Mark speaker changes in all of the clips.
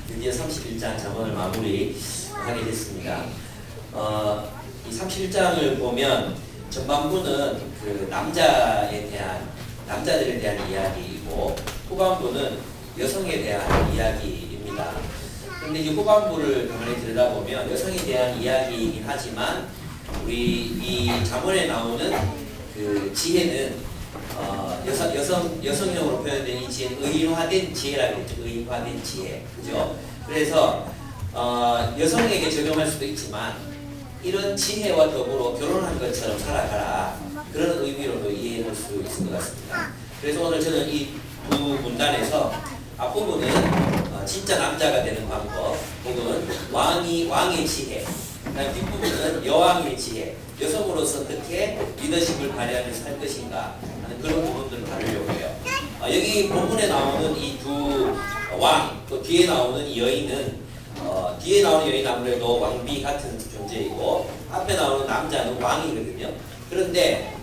Speaker 1: 드디어 31장 잠언을 마무리하게 됐습니다. 이 31장을 보면 전반부는 그 남자들에 대한 이야기이고 후반부는 여성에 대한 이야기입니다. 그런데 이 후반부를 가만히 들여다보면 여성에 대한 이야기이긴 하지만 우리 이 잠언에 나오는 그 지혜는 여성형으로 표현된 이 지혜는 의인화된 지혜라고 했죠. 의인화된 지혜. 그죠? 그래서 여성에게 적용할 수도 있지만 이런 지혜와 더불어 결혼한 것처럼 살아가라. 그런 의미로도 이해할 수 있을 것 같습니다. 그래서 오늘 저는 이 두 문단에서 앞부분은 진짜 남자가 되는 방법, 혹은 왕의 지혜, 그다음 뒷부분은 여왕의 지혜, 여성으로서 어떻게 리더십을 발휘하면서 할 것인가 하는 그런 부분들을 다루려고 해요. 여기 본문에 나오는 이 두 왕, 또 뒤에 나오는 이 여인은 뒤에 나오는 여인 아무래도 왕비 같은 존재이고 앞에 나오는 남자는 왕이거든요. 그런데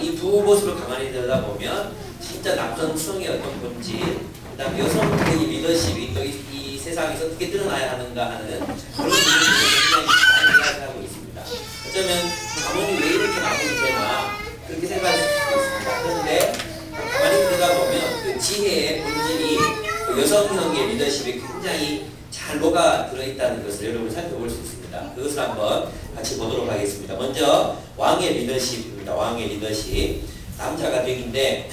Speaker 1: 이 두 모습을 가만히 들여다보면 진짜 남성성의 어떤 본질, 그다음 여성의 리더십이 또 이 세상에서 어떻게 드러나야 하는가 하는 그런 부분을 굉장히 많이 이야기하고 있습니다. 어쩌면 잠언이 왜 이렇게 마무리되나 그렇게 생각할 수도 있습니다. 그런데 가만히 들여다보면 그 지혜의 본질이 그 여성형의 리더십이 굉장히 잘 녹아 들어있다는 것을 여러분 살펴볼 수 있습니다. 그것을 한번 같이 보도록 하겠습니다. 먼저 왕의 리더십입니다. 왕의 리더십. 남자가 되기인데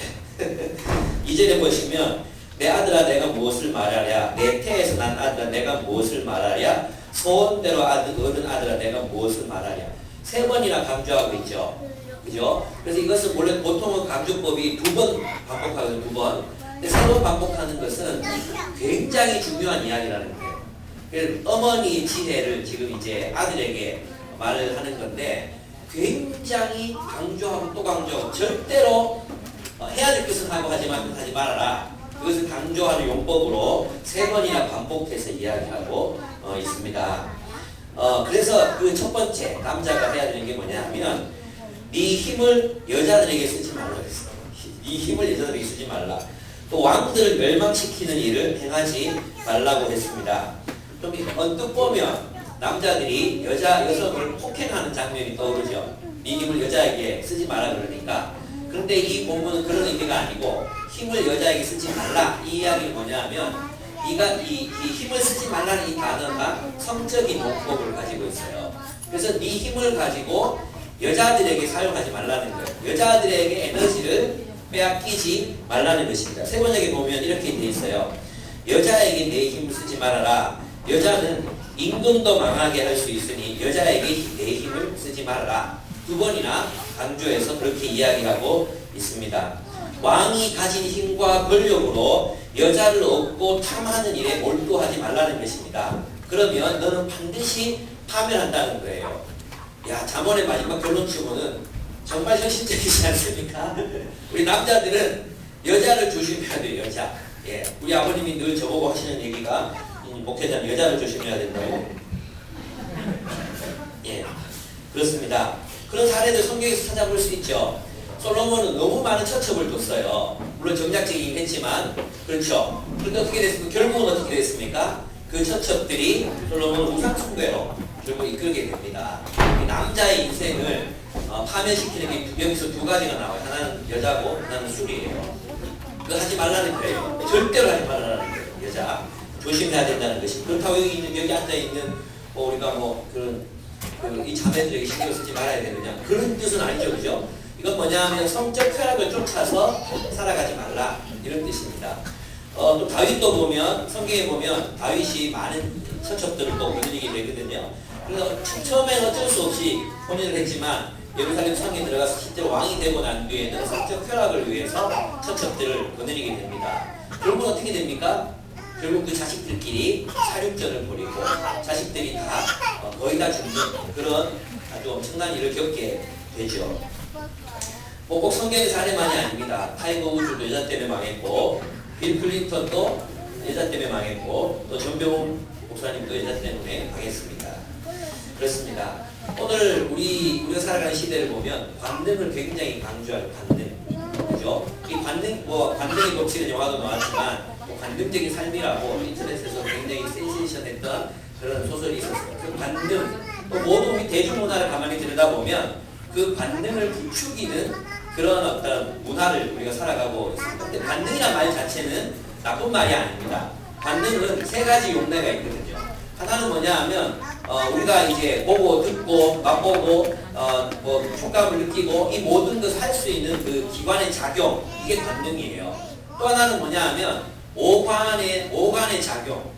Speaker 1: 2절에 보시면 내 아들아 내가 무엇을 말하랴, 내 태에서 난 아들아 내가 무엇을 말하랴, 소원대로 얻은 아들아 내가 무엇을 말하랴. 세 번이나 강조하고 있죠. 그죠? 그래서 이것은 원래 보통은 강조법이 두 번 반복하거든요. 두 번. 근데 세 번 반복하는 것은 굉장히 중요한 이야기라는 거예요. 그래서 어머니의 지혜를 지금 이제 아들에게 말을 하는 건데 굉장히 강조하고 또 강조하고 절대로 해야 될 것은 하고 하지 말아라. 그것을 강조하는 용법으로 세 번이나 반복해서 이야기하고 있습니다. 그래서 그 첫 번째 남자가 해야 되는 게 뭐냐 하면 네 힘을 여자들에게 쓰지 말라 그랬어. 네 힘을 여자들에게 쓰지 말라. 또 왕들을 멸망시키는 일을 행하지 말라고 했습니다. 좀 언뜻 보면 남자들이 여성을 폭행하는 장면이 떠오르죠. 네 힘을 여자에게 쓰지 말라 그러니까. 그런데 이 본문은 그런 의미가 아니고 힘을 여자에게 쓰지 말라. 이 이야기는 뭐냐면 이 힘을 쓰지 말라는 이 단어가 성적인 용법을 가지고 있어요. 그래서 네 힘을 가지고 여자들에게 사용하지 말라는 거예요. 여자들에게 에너지를 빼앗기지 말라는 것입니다. 세 번역에 보면 이렇게 돼 있어요. 여자에게 내 힘을 쓰지 말아라. 여자는 임금도 망하게 할 수 있으니 여자에게 내 힘을 쓰지 말아라. 두 번이나 강조해서 그렇게 이야기하고 있습니다. 왕이 가진 힘과 권력으로 여자를 얻고 탐하는 일에 몰두하지 말라는 것입니다. 그러면 너는 반드시 파멸한다는 거예요. 야, 잠언의 마지막 결론치고는 정말 현실적이지 않습니까? 우리 남자들은 여자를 조심해야 돼요. 여자. 예, 우리 아버님이 늘 저보고 하시는 얘기가 목회자는 여자를 조심해야 된다고. 예, 그렇습니다. 그런 사례들 성경에서 찾아볼 수 있죠. 솔로몬은 너무 많은 처첩을 뒀어요. 물론 정략적이긴 했지만 그렇죠. 그런데 어떻게 됐습니까? 결국은 어떻게 됐습니까? 그 처첩들이 솔로몬을 우상 숭배로 결국 이끌게 됩니다. 남자의 인생을 파멸시키는 게 여기서 두 가지가 나와요. 하나는 여자고 하나는 술이에요. 그거 하지 말라는 거예요. 절대로 하지 말라는 거예요. 여자 조심해야 된다는 것이. 그렇다고 여기 앉아 있는 우리가 이 자매들에게 신경 쓰지 말아야 되느냐 그런 뜻은 아니죠, 그죠? 이건 뭐냐면 성적 쾌락을 쫓아서 살아가지 말라 이런 뜻입니다. 또 다윗도 보면 성경에 보면 다윗이 많은 처첩들을 또 거느리게 되거든요. 그래서 처음에는 어쩔 수 없이 혼인을 했지만 예루살렘 성에 들어가서 실제로 왕이 되고 난 뒤에는 성적 쾌락을 위해서 처첩들을 거느리게 됩니다. 결국은 어떻게 됩니까? 결국 그 자식들끼리 사륙전을 벌이고 자식들이 다 거의 다 죽는 그런 아주 엄청난 일을 겪게 되죠. 꼭 성경의 사례만이 아닙니다. 타이거 우즈도 여자 때문에 망했고 빌 클린턴도 여자 때문에 망했고 또 전병훈 목사님도 여자 때문에 망했습니다. 그렇습니다. 오늘 우리가 살아가는 시대를 보면 관능을 굉장히 강조할 관능. 나오죠. 이 관능의 법칙은 영화도 나왔지만 관능적인 삶이라고 인터넷에서 굉장히 센세이션했던 그런 소설이 있었어요. 그 관능, 모든 우리 대중문화를 가만히 들여다보면 그 관능을 부추기는 그런 어떤 문화를 우리가 살아가고 있습니다. 근데 관능이라는 말 자체는 나쁜 말이 아닙니다. 관능은 세 가지 용례가 있거든요. 하나는 뭐냐 하면 우리가 이제 보고 듣고 맛보고 뭐 촉감을 느끼고 이 모든 것을 할 수 있는 그 기관의 작용, 이게 관능이에요. 또 하나는 뭐냐 하면 오감의 작용,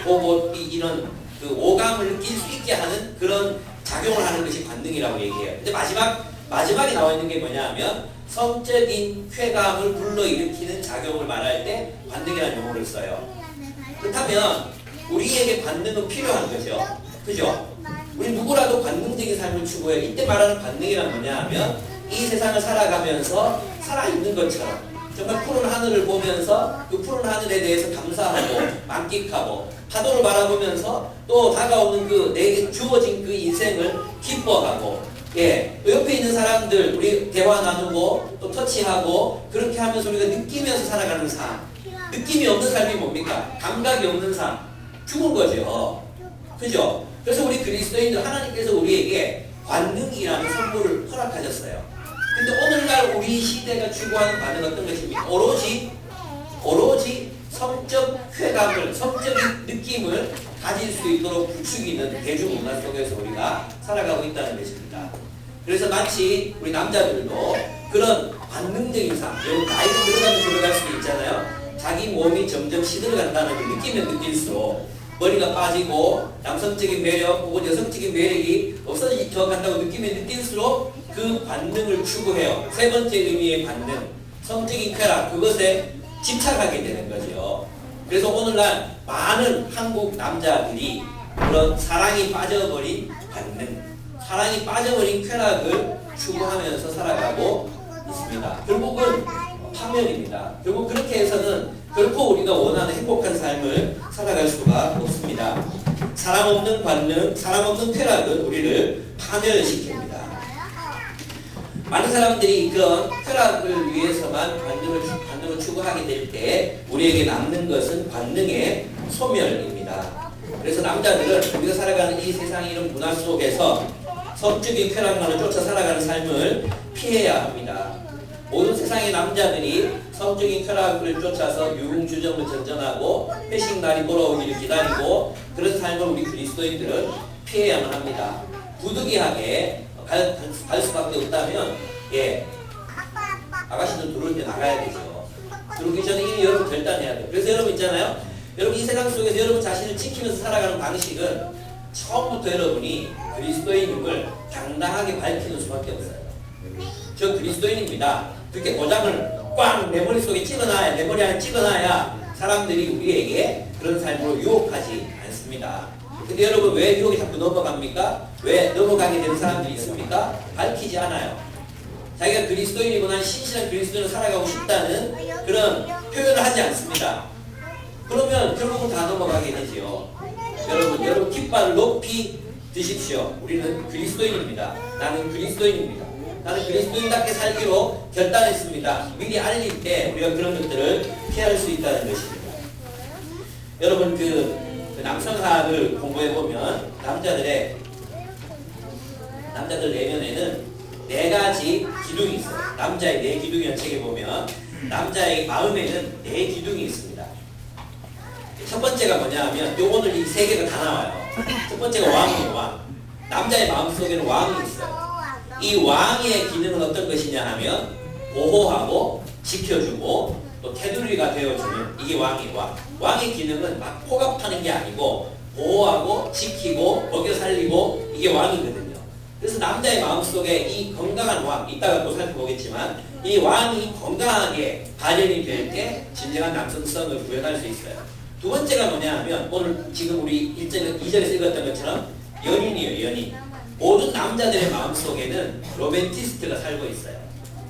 Speaker 1: 보고 이런 그 오감을 느낄 수 있게 하는 그런 작용을 하는 것이 관능이라고 얘기해요. 근데 마지막에 나와 있는 게 뭐냐 하면 성적인 쾌감을 불러일으키는 작용을 말할 때 관능이라는 용어를 써요. 그렇다면 우리에게 관능은 필요한 거죠. 그죠? 우리 누구라도 관능적인 삶을 추구해요. 이때 말하는 관능이란 뭐냐 하면 이 세상을 살아가면서 살아있는 것처럼 정말 푸른 하늘을 보면서 그 푸른 하늘에 대해서 감사하고 만끽하고 파도를 바라보면서 또 다가오는 그 내게 주어진 그 인생을 기뻐하고 또 옆에 있는 사람들 우리 대화 나누고 또 터치하고 그렇게 하면서 우리가 느끼면서 살아가는 삶. 느낌이 없는 삶이 뭡니까? 감각이 없는 삶. 죽은 거죠. 그죠? 그래서 우리 그리스도인들 하나님께서 우리에게 관능이라는 선물을 허락하셨어요. 근데 오늘날 우리 시대가 추구하는 관능은 어떤 것입니까? 오로지 성적 쾌감을, 성적인 느낌을 가질 수 있도록 부추기는 대중문화 속에서 우리가 살아가고 있다는 것입니다. 그래서 마치 우리 남자들도 그런 관능적인 삶, 여러분 나이가 들어가면 들어갈 수도 있잖아요. 자기 몸이 점점 시들어간다는 걸 느끼면 느낄수록 머리가 빠지고 남성적인 매력 혹은 여성적인 매력이 없어져 간다고 느끼면 느낄수록 그 관능을 추구해요. 세 번째 의미의 관능, 성적인 쾌락, 그것에 집착하게 되는 거죠. 그래서 오늘날 많은 한국 남자들이 그런 사랑이 빠져버린 관능, 사랑이 빠져버린 쾌락을 추구하면서 살아가고 있습니다. 결국은 파멸입니다. 결국 그렇게 해서는 결코 우리가 원하는 행복한 삶을 살아갈 수가 없습니다. 사랑 없는 관능, 사랑 없는 쾌락은 우리를 파멸시킵니다. 많은 사람들이 그런 쾌락을 위해서만 관능을 추구하게 될 때 우리에게 남는 것은 관능의 소멸입니다. 그래서 남자들은 우리가 살아가는 이 세상의 이런 문화 속에서 성적인 쾌락만을 쫓아 살아가는 삶을 피해야 합니다. 모든 세상의 남자들이 성적인 쾌락을 쫓아서 유흥주점을 전전하고 회식날이 돌아오기를 기다리고 그런 삶을 우리 그리스도인들은 피해야만 합니다. 부득이하게 갈 수밖에 없다면 아가씨들 들어올 때 나가야 되죠. 들어오기 전에 이미 여러분 결단해야 돼요. 그래서 여러분 있잖아요. 여러분 이 세상 속에서 여러분 자신을 지키면서 살아가는 방식은 처음부터 여러분이 그리스도인임을 당당하게 밝히는 수밖에 없어요. 저 그리스도인입니다. 그렇게 도장을 꽝 내 머릿속에 찍어놔야, 내 머리 안에 찍어놔야 사람들이 우리에게 그런 삶으로 유혹하지 않습니다. 근데 여러분 왜 유혹이 자꾸 넘어갑니까? 왜 넘어가게 되는 사람들이 있습니까? 밝히지 않아요. 자기가 그리스도인이고 난 신실한 그리스도인으로 살아가고 싶다는 그런 표현을 하지 않습니다. 그러면 결국은 다 넘어가게 되지요. 여러분 깃발을 높이 드십시오. 우리는 그리스도인입니다. 나는 그리스도인입니다. 나는 그리스도인답게 살기로 결단했습니다. 미리 알릴 때 우리가 그런 것들을 피할 수 있다는 것입니다. 여러분 그 남성학을 공부해보면 남자들 내면에는 4가지 기둥이 있어요. 남자의 4기둥이라는 책에 보면 남자의 마음에는 4기둥이 있습니다. 첫 번째가 뭐냐 하면 오늘 이 3개가 다 나와요. 첫 번째가 왕이에요. 왕. 남자의 마음속에는 왕이 있어요. 이 왕의 기능은 어떤 것이냐 하면 보호하고 지켜주고 또 테두리가 되어주는 이게 왕이에요. 왕의 기능은 막 포갑하는 게 아니고 보호하고 지키고 먹여 살리고 이게 왕이거든요. 그래서 남자의 마음속에 이 건강한 왕, 이따가 또 살펴보겠지만 이 왕이 건강하게 발현이 될 때 진정한 남성성을 구현할 수 있어요. 두 번째가 뭐냐 하면 오늘 지금 우리 2절에서 읽었던 것처럼 연인이에요. 연인. 모든 남자들의 마음속에는 로맨티스트가 살고 있어요.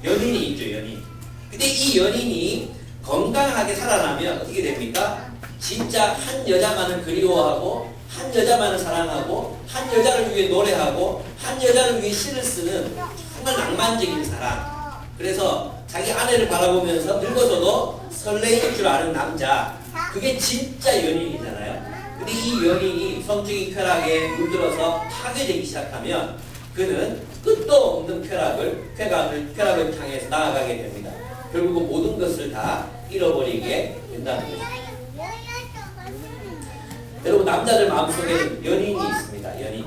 Speaker 1: 연인이 있죠. 연인. 근데 이 연인이 건강하게 살아나면 어떻게 됩니까? 진짜 한 여자만을 그리워하고 한 여자만을 사랑하고 한 여자를 위해 노래하고 한 여자를 위해 시를 쓰는 정말 낭만적인 사랑. 그래서 자기 아내를 바라보면서 늙어서도 설레일 줄 아는 남자, 그게 진짜 연인이잖아요. 근데 이 연인이 성적인 쾌락에 물들어서 파괴되기 시작하면 그는 끝도 없는 쾌락을 향해서 나아가게 됩니다. 결국 모든 것을 다 잃어버리게 된다는 것입니다. 여러분, 남자들 마음속에 연인이 있습니다. 연인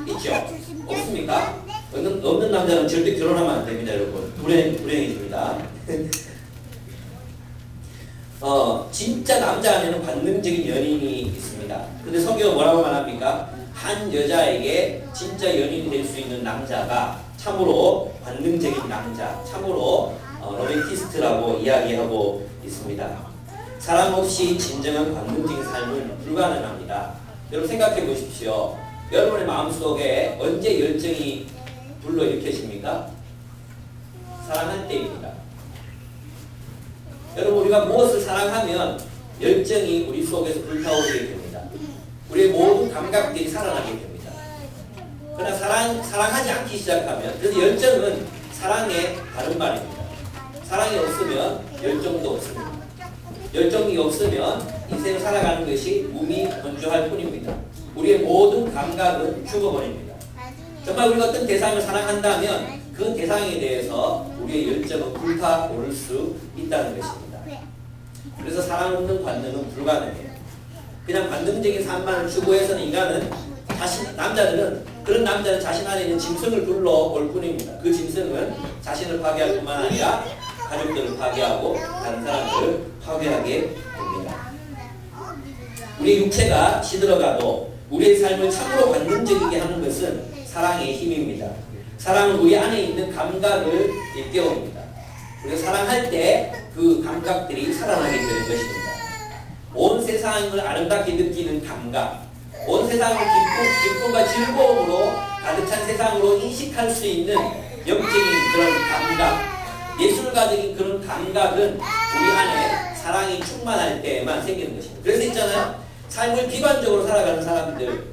Speaker 1: 있죠? 없습니까? 없는 남자는 절대 결혼하면 안 됩니다, 여러분. 불행입니다. 진짜 남자 안에는 관능적인 연인이 있습니다. 근데 성경은 뭐라고 말합니까? 한 여자에게 진짜 연인이 될 수 있는 남자가 참으로 관능적인 남자, 참으로 로맨티스트라고 이야기하고 있습니다. 사랑 없이 진정한 관능적인 삶은 불가능합니다. 여러분 생각해 보십시오. 여러분의 마음속에 언제 열정이 불러일으켜집니까? 사랑할 때입니다. 여러분, 우리가 무엇을 사랑하면 열정이 우리 속에서 불타오르게 됩니다. 우리의 모든 감각들이 살아나게 됩니다. 그러나 사랑하지 않기 시작하면, 그래서 열정은 사랑의 다른 말입니다. 사랑이 없으면 열정도 없습니다. 열정이 없으면 인생을 살아가는 것이 몸이 건조할 뿐입니다. 우리의 모든 감각은 죽어버립니다. 정말 우리가 어떤 대상을 사랑한다면 그 대상에 대해서 우리의 열정은 불타오를 수 있다는 것입니다. 그래서 사랑 없는 관능은 불가능해요. 그냥 관능적인 삶만을 추구해서는 남자들은 그런 남자는 자신 안에 있는 짐승을 불러올 뿐입니다. 그 짐승은 자신을 파괴할 뿐만 아니라 가족들을 파괴하고 다른 사람들을 파괴하게 됩니다. 우리 육체가 시들어가도 우리의 삶을 참으로 관능적이게 하는 것은 사랑의 힘입니다. 사랑은 우리 안에 있는 감각을 일깨웁니다. 우리가 사랑할 때 그 감각들이 살아나게 되는 것입니다. 온 세상을 아름답게 느끼는 감각, 온 세상을 기쁨과 즐거움으로 가득한 세상으로 인식할 수 있는 영적인 그런 감각, 예술가적인 그런 감각은 우리 안에 사랑이 충만할 때에만 생기는 것입니다. 그래서 있잖아요. 삶을 비관적으로 살아가는 사람들,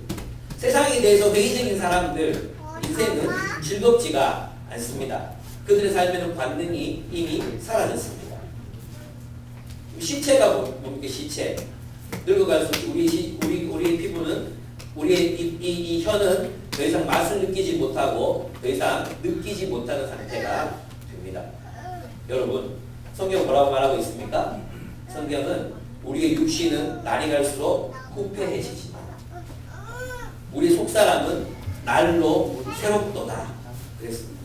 Speaker 1: 세상에 대해서 회의적인 사람들, 인생은 즐겁지가 않습니다. 그들의 삶에는 관능이 이미 사라졌습니다. 시체가 뭡니까? 시체. 늙어갈수록 우리의 피부는, 우리의 이 혀는 더 이상 맛을 느끼지 못하고 더 이상 느끼지 못하는 상태가 됩니다. 여러분, 성경 뭐라고 말하고 있습니까? 성경은 우리의 육신은 날이 갈수록 후패해지지만 우리 속사람은 날로 새롭도다 그랬습니다.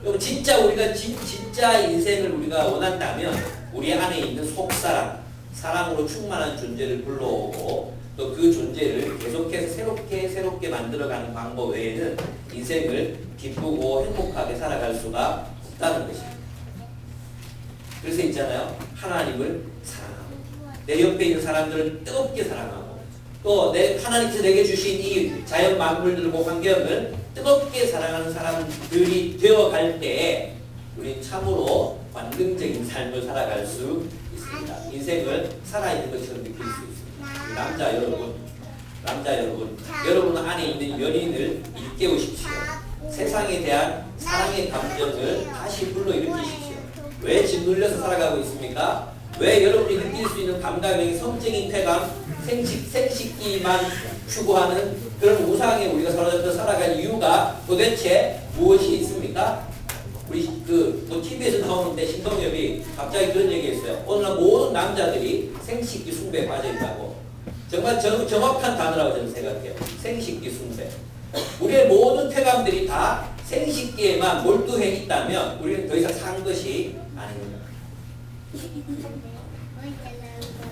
Speaker 1: 여러분, 진짜 우리가 진짜 인생을 우리가 원한다면 우리 안에 있는 속사람, 사랑으로 충만한 존재를 불러오고 또 그 존재를 계속해서 새롭게 만들어가는 방법 외에는 인생을 기쁘고 행복하게 살아갈 수가 없다는 것입니다. 그래서 있잖아요. 하나님을 사랑하고 내 옆에 있는 사람들을 뜨겁게 사랑하고 또 하나님께서 내게 주신 이 자연 만물들과 환경을 뜨겁게 사랑하는 사람들이 되어갈 때에 우리는 참으로 관능적인 삶을 살아갈 수 있습니다. 인생을 살아있는 것처럼 느낄 수 있습니다. 남자 여러분, 여러분 안에 있는 연인을 일깨우십시오. 세상에 대한 사랑의 감정을 다시 불러일으키십시오. 왜 짓눌려서 살아가고 있습니까? 왜 여러분이 느낄 수 있는 감각의 성적인 쾌감, 생식기만 추구하는 그런 우상에 우리가 사로잡혀 살아갈 이유가 도대체 무엇이 있습니까? 우리 TV에서 나오는데 신동엽이 갑자기 그런 얘기했어요. 오늘 모든 남자들이 생식기 숭배에 빠져있다고. 정말 정확한 단어라고 저는 생각해요. 생식기 숭배. 우리의 모든 쾌감들이 다 생식기에만 몰두해 있다면 우리는 더 이상 산 것이 아닙니다.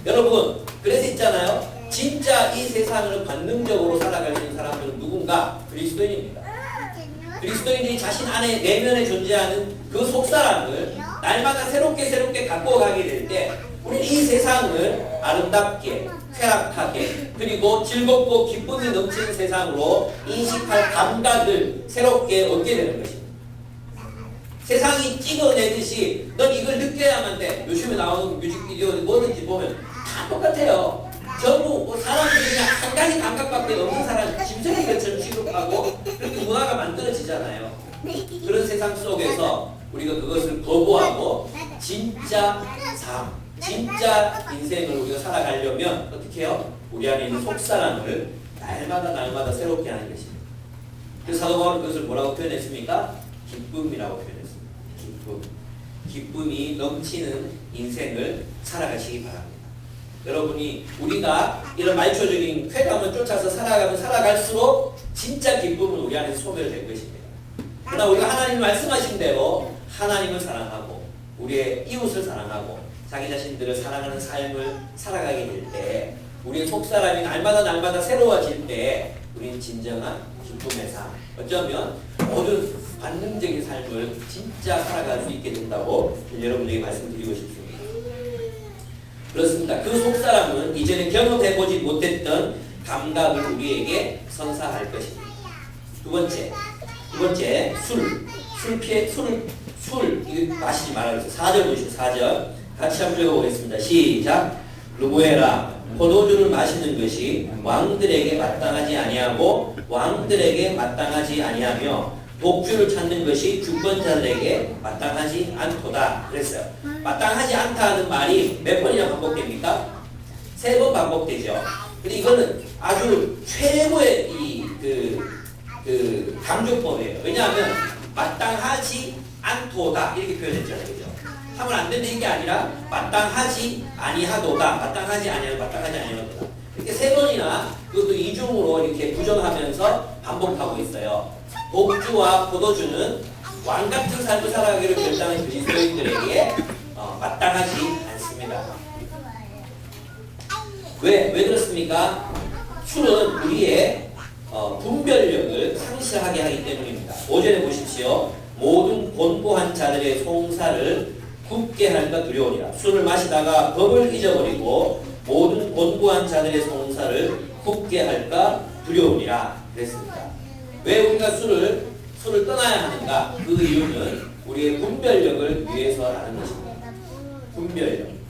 Speaker 1: 여러분, 그래서 있잖아요. 진짜 이 세상을 관능적으로 살아갈 수 있는 사람들은 누군가? 그리스도인입니다. 그리스도인들이 자신 안에 내면에 존재하는 그 속사람을 날마다 새롭게 갖고 가게 될 때 우리는 이 세상을 아름답게, 쾌락하게, 그리고 즐겁고 기쁨이 넘치는 세상으로 인식할 감각을 새롭게 얻게 되는 것입니다. 세상이 찍어내듯이 넌 이걸 느껴야만 돼. 요즘에 나오는 뮤직비디오 뭐든지 보면 다 똑같아요. 전부 사람들이 그냥 한 가지 감각밖에 없는 사람 짐승이 것처럼 취급하고 그렇게 문화가 만들어지잖아요. 그런 세상 속에서 우리가 그것을 거부하고 진짜 삶, 진짜 인생을 우리가 살아가려면 어떻게 해요? 우리 안에 있는 속사람을 날마다 새롭게 하는 것입니다. 그래서 사도 바울은 그것을 뭐라고 표현했습니까? 기쁨이라고 표현했습니다. 기쁨이 넘치는 인생을 살아가시기 바랍니다. 여러분이 우리가 이런 말초적인 쾌감을 쫓아서 살아가면 살아갈수록 진짜 기쁨은 우리 안에서 소멸될 것입니다. 그러나 우리가 하나님 말씀하신 대로 하나님을 사랑하고 우리의 이웃을 사랑하고 자기 자신들을 사랑하는 삶을 살아가게 될 때 우리의 속사람이 날마다 새로워질 때 우리는 진정한 기쁨의 삶, 어쩌면 모든 반능적인 삶을 진짜 살아갈 수 있게 된다고 여러분에게 말씀드리고 싶습니다. 그렇습니다. 그 속사람은 이전에 경험해보지 못했던 감각을 우리에게 선사할 것입니다. 두 번째, 술, 이거 마시지 말아야 돼요. 4절 보시죠. 4절. 같이 한번 읽어보겠습니다. 시작. 루보에라, 포도주를 마시는 것이 왕들에게 마땅하지 아니하고 왕들에게 마땅하지 아니하며 독주를 찾는 것이 주권자들에게 마땅하지 않도다. 그랬어요. 마땅하지 않다는 말이 몇 번이나 반복됩니까? 3번 반복되죠. 근데 이거는 아주 최고의 강조법이에요. 왜냐하면 마땅하지 않도다 이렇게 표현했잖아요. 그죠? 하면 안 된다는 게 아니라 마땅하지 아니하도다. 마땅하지 아니하도다. 이렇게 3번이나 그것도 이중으로 이렇게 부정하면서 반복하고 있어요. 독주와 포도주는 왕같은 삶을 살아가기를 결단한 그리스도인들에게 마땅하지 않습니다. 왜 그렇습니까? 술은 우리의 분별력을 상실하게 하기 때문입니다. 5절에 보십시오. 모든 곤고한 자들의 송사를 굽게 할까 두려우니라. 술을 마시다가 법을 잊어버리고 모든 곤고한 자들의 송사를 굽게 할까 두려우니라. 그랬습니다. 왜 우리가 술을 떠나야 하는가? 그 이유는 우리의 분별력을 위해서라는 것입니다.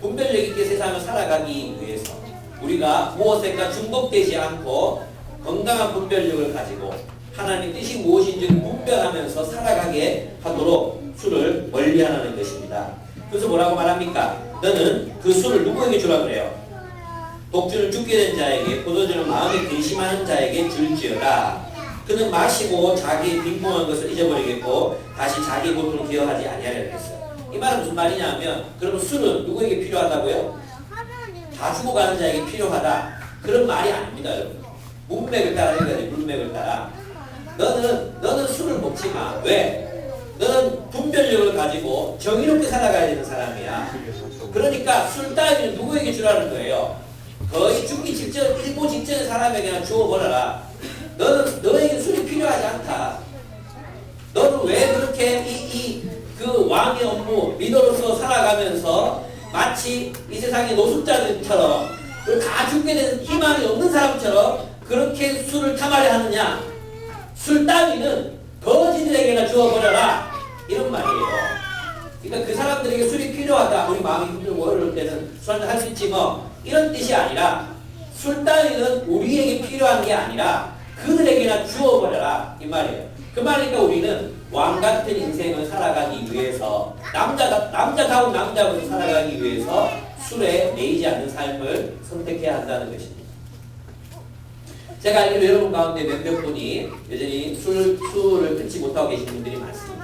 Speaker 1: 분별력 있게 세상을 살아가기 위해서 우리가 무엇인가 중독되지 않고 건강한 분별력을 가지고 하나님 뜻이 무엇인지 분별하면서 살아가게 하도록 술을 멀리하라는 것입니다. 그래서 뭐라고 말합니까? 너는 그 술을 누구에게 주라 그래요? 독주는 죽게 된 자에게, 포도주는 마음에 근심하는 자에게 줄지어다. 그는 마시고 자기의 빈궁한 것을 잊어버리겠고 다시 자기의 고통을 기억하지 아니하리라 했어요. 이 말은 무슨 말이냐 하면, 그러면 술은 누구에게 필요하다고요? 다 죽어가는 자에게 필요하다. 그런 말이 아닙니다, 여러분. 문맥을 따라 해야지. 문맥을 따라. 너는 술을 먹지 마. 왜? 너는 분별력을 가지고 정의롭게 살아가야 되는 사람이야. 그러니까 술 따위는 누구에게 주라는 거예요? 거의 죽기 직전, 일보 직전의 사람에게나 주어버려라. 너에게 술이 필요하지 않다. 너는 왜 그렇게 그 왕의 업무, 리더로서 살아가면서 마치 이 세상의 노숙자들처럼 다 죽게 되는 희망이 없는 사람처럼 그렇게 술을 탐하려 하느냐? 술 따위는 거지들에게나 주어버려라. 이런 말이에요. 그러니까 그 사람들에게 술이 필요하다. 우리 마음이 힘들고 어려울 때는 술 한잔 할 수 있지 뭐. 이런 뜻이 아니라 술 따위는 우리에게 필요한 게 아니라 그들에게나 주어버려라. 이 말이에요. 그 말이니까 우리는 왕같은 인생을 살아가기 위해서 남자다운 남자로 살아가기 위해서 술에 매이지 않는 삶을 선택해야 한다는 것입니다. 제가 알기로 여러분 가운데 몇몇 분이 여전히 술을 끊지 못하고 계신 분들이 많습니다.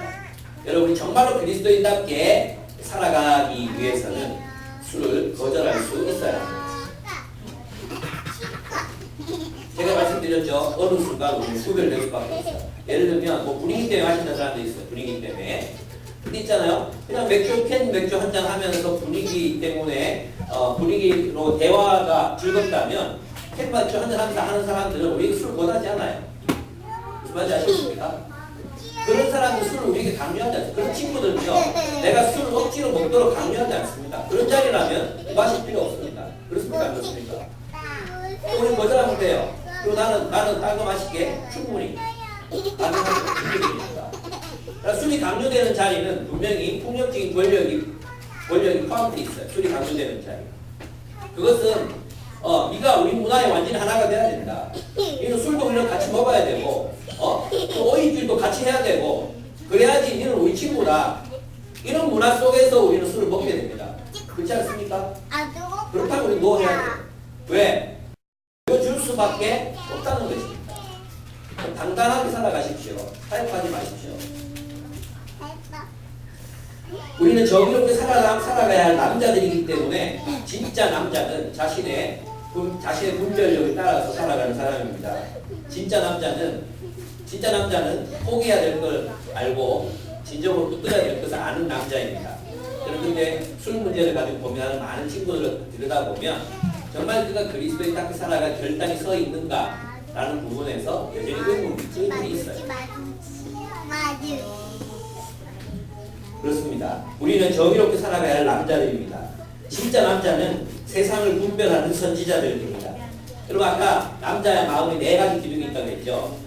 Speaker 1: 여러분이 정말로 그리스도인답게 살아가기 위해서는 술을 거절할 수 있어야 합니다. 제가 말씀드렸죠. 어느 순간 우리는 구별될 수밖에 없어요. 예를 들면 뭐 분위기 때문에 마시는 사람도 있어요. 분위기 때문에. 근데 있잖아요. 그냥 캔 맥주 한잔 하면서 분위기 때문에 분위기로 대화가 즐겁다면 캔 맥주 한잔 하는 사람들은 우리에게 술을 권하지 않아요. 무슨 말인지 아시겠습니까? 그런 사람들 술을 우리에게 강요하지 않습니다. 그런 친구들은요, 내가 술을 억지로 먹도록 강요하지 않습니다. 그런 자리라면 마실 필요 없습니다. 그렇습니까? 안 그렇습니까? 우리는 거절하면 돼요. 그리고 나는 딴 거 마실게. 충분히. 술이 강요되는 자리는 분명히 폭력적인 권력이 포함되어 있어요. 술이 강요되는 자리. 그것은 네가 우리 문화에 완전히 하나가 돼야 된다. 이는 술도 우리랑 같이 먹어야 되고 또 오이길도 같이 해야 되고 그래야지 너는 우리 친구다. 이런 문화 속에서 우리는 술을 먹게 됩니다. 그렇지 않습니까? 그렇다고 우리 노해야 돼요. 왜? 보여줄 수밖에 없다는 것입니다. 당당하게 살아가십시오. 타협하지 마십시오. 우리는 정의롭게 살아가야 할 남자들이기 때문에 진짜 남자는 자신의 분별력을 따라서 살아가는 사람입니다. 진짜 남자는 포기해야 될 걸 알고 진정으로 붙들어야 될 것을 아는 남자입니다. 저는 근데 술 문제를 가지고 고민하는 많은 친구들을 들여다보면 정말 그가 그리스도에 딱 살아갈 결단이 서 있는가라는 부분에서 여전히 의문이 있어요. 그렇습니다. 우리는 정의롭게 살아가야 할 남자들입니다. 진짜 남자는 세상을 분별하는 선지자들입니다. 여러분 아까 남자의 마음에 4가지 기둥이 있다고 했죠.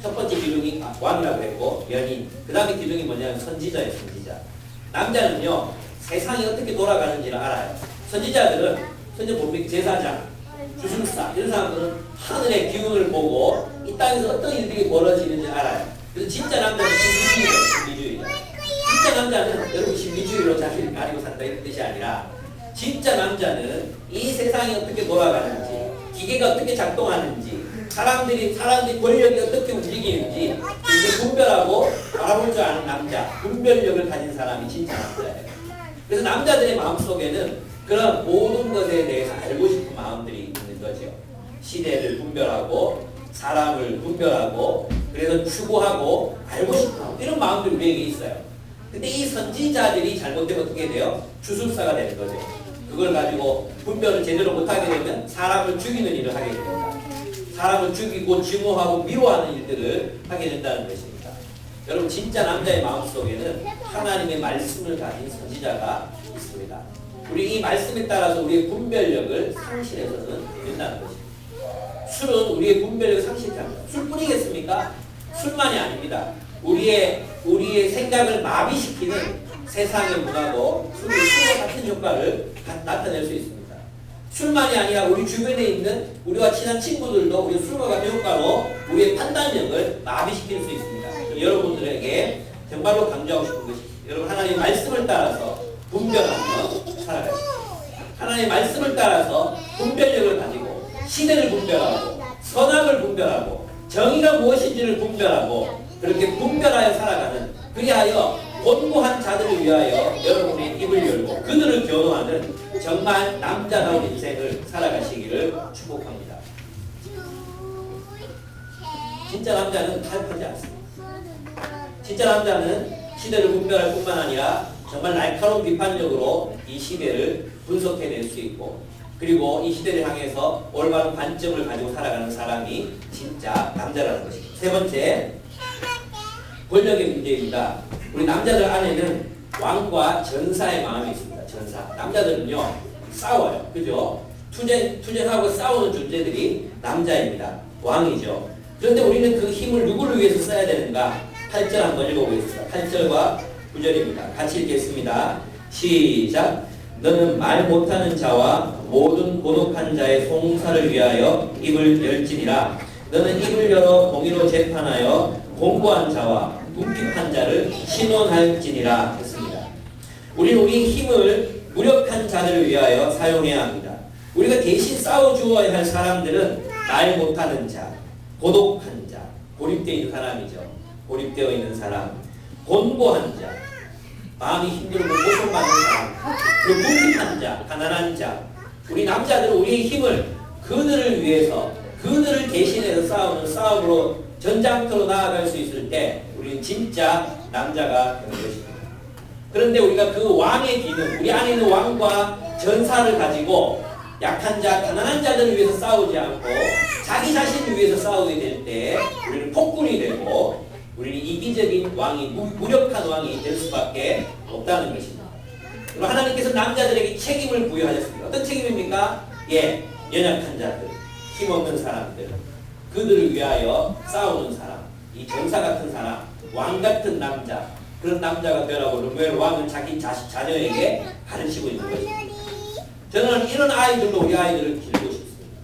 Speaker 1: 첫 번째 기둥이 왕이라고 했고 연인, 그 다음에 기둥이 뭐냐면 선지자예요. 선지자. 남자는요 세상이 어떻게 돌아가는지를 알아요. 선지자들은 보면 제사장, 주술사 이런 사람들은 하늘의 기운을 보고 이 땅에서 어떤 일들이 벌어지는지 알아요. 그래서 진짜 남자는 신비주의예요. 진짜 남자는 여러분 신비주의로 자기를 가리고 산다 이런 뜻이 아니라 진짜 남자는 이 세상이 어떻게 돌아가는지 기계가 어떻게 작동하는지 사람들이 권력이 어떻게 움직이는지 이렇게 분별하고 알아볼 줄 아는 남자, 분별력을 가진 사람이 진짜 남자예요. 그래서 남자들의 마음속에는 그런 모든 것에 대해서 알고 싶은 마음들이 있는 거죠. 시대를 분별하고 사람을 분별하고 그래서 추구하고 알고 싶은 마음, 이런 마음들이 우리에게 있어요. 근데 이 선지자들이 잘못되면 어떻게 돼요? 주술사가 되는 거죠. 그걸 가지고 분별을 제대로 못하게 되면 사람을 죽이는 일을 하게 됩니다. 사람을 죽이고 증오하고 미워하는 일들을 하게 된다는 것입니다. 여러분 진짜 남자의 마음속에는 하나님의 말씀을 가진 선지자가 있습니다. 우리 이 말씀에 따라서 우리의 분별력을 상실해서는 된다는 것입니다. 술은 우리의 분별력을 상실케 합니다. 술뿐이겠습니까? 술만이 아닙니다. 우리의 생각을 마비시키는 세상의 문화도 술과 같은 효과를 나타낼 수 있습니다. 술만이 아니라 우리 주변에 있는 우리와 친한 친구들도 우리 술과 같은 효과로 우리의 판단력을 마비시킬 수 있습니다. 여러분들에게 정말로 강조하고 싶은 것이 여러분 하나님의 말씀을 따라서 분별하며 살아가십시오. 하나님의 말씀을 따라서 분별력을 가지고 시대를 분별하고 선악을 분별하고 정의가 무엇인지를 분별하고 그렇게 분별하여 살아가는 그리하여 곤고한 자들을 위하여 여러분의 입을 열고 그들을 교도하는 정말 남자다운 인생을 살아가시기를 축복합니다. 진짜 남자는 타협하지 않습니다. 진짜 남자는 시대를 분별할 뿐만 아니라 정말 날카로운 비판력으로 이 시대를 분석해낼 수 있고 그리고 이 시대를 향해서 올바른 관점을 가지고 살아가는 사람이 진짜 남자라는 것입니다. 세 번째, 권력의 문제입니다. 우리 남자들 안에는 왕과 전사의 마음이 있습니다. 전사. 남자들은요 싸워요. 그죠? 투쟁하고 싸우는 존재들이 남자입니다. 왕이죠. 그런데 우리는 그 힘을 누구를 위해서 써야 되는가? 8절 한번 읽어보겠습니다. 8절과 9절입니다. 같이 읽겠습니다. 시작. 너는 말 못하는 자와 모든 곤혹한 자의 송사를 위하여 입을 열지니라. 너는 입을 열어 공의로 재판하여 공고한 자와 궁핍한 자를 신원할지니라 했습니다. 우리는 우리 힘을 무력한 자들을 위하여 사용해야 합니다. 우리가 대신 싸워주어야 할 사람들은 말 못하는 자, 고독한 자, 고립되어 있는 사람이죠. 고립되어 있는 사람, 곤고한 자, 마음이 힘들고 고통받는 사람, 그리고 궁핍한 자, 가난한 자. 우리 남자들은 우리의 힘을 그들을 위해서, 그들을 대신해서 싸우는 싸움으로 전장터로 나아갈 수 있을 때 우리는 진짜 남자가 되는 것입니다. 그런데 우리가 그 왕의 기능, 우리 안에 있는 왕과 전사를 가지고 약한 자, 가난한 자들을 위해서 싸우지 않고 자기 자신을 위해서 싸우게 될 때 우리는 폭군이 되고 우리는 이기적인 왕이, 무력한 왕이 될 수밖에 없다는 것입니다. 그리고 하나님께서 남자들에게 책임을 부여하셨습니다. 어떤 책임입니까? 연약한 자들, 힘없는 사람들, 그들을 위하여 싸우는 사람, 이 전사 같은 사람, 왕 같은 남자, 그런 남자가 되라고 르무엘 왕은 자기 자녀에게 가르치고 있는 것입니다. 저는 이런 아이들로 우리 아이들을 기르고 싶습니다.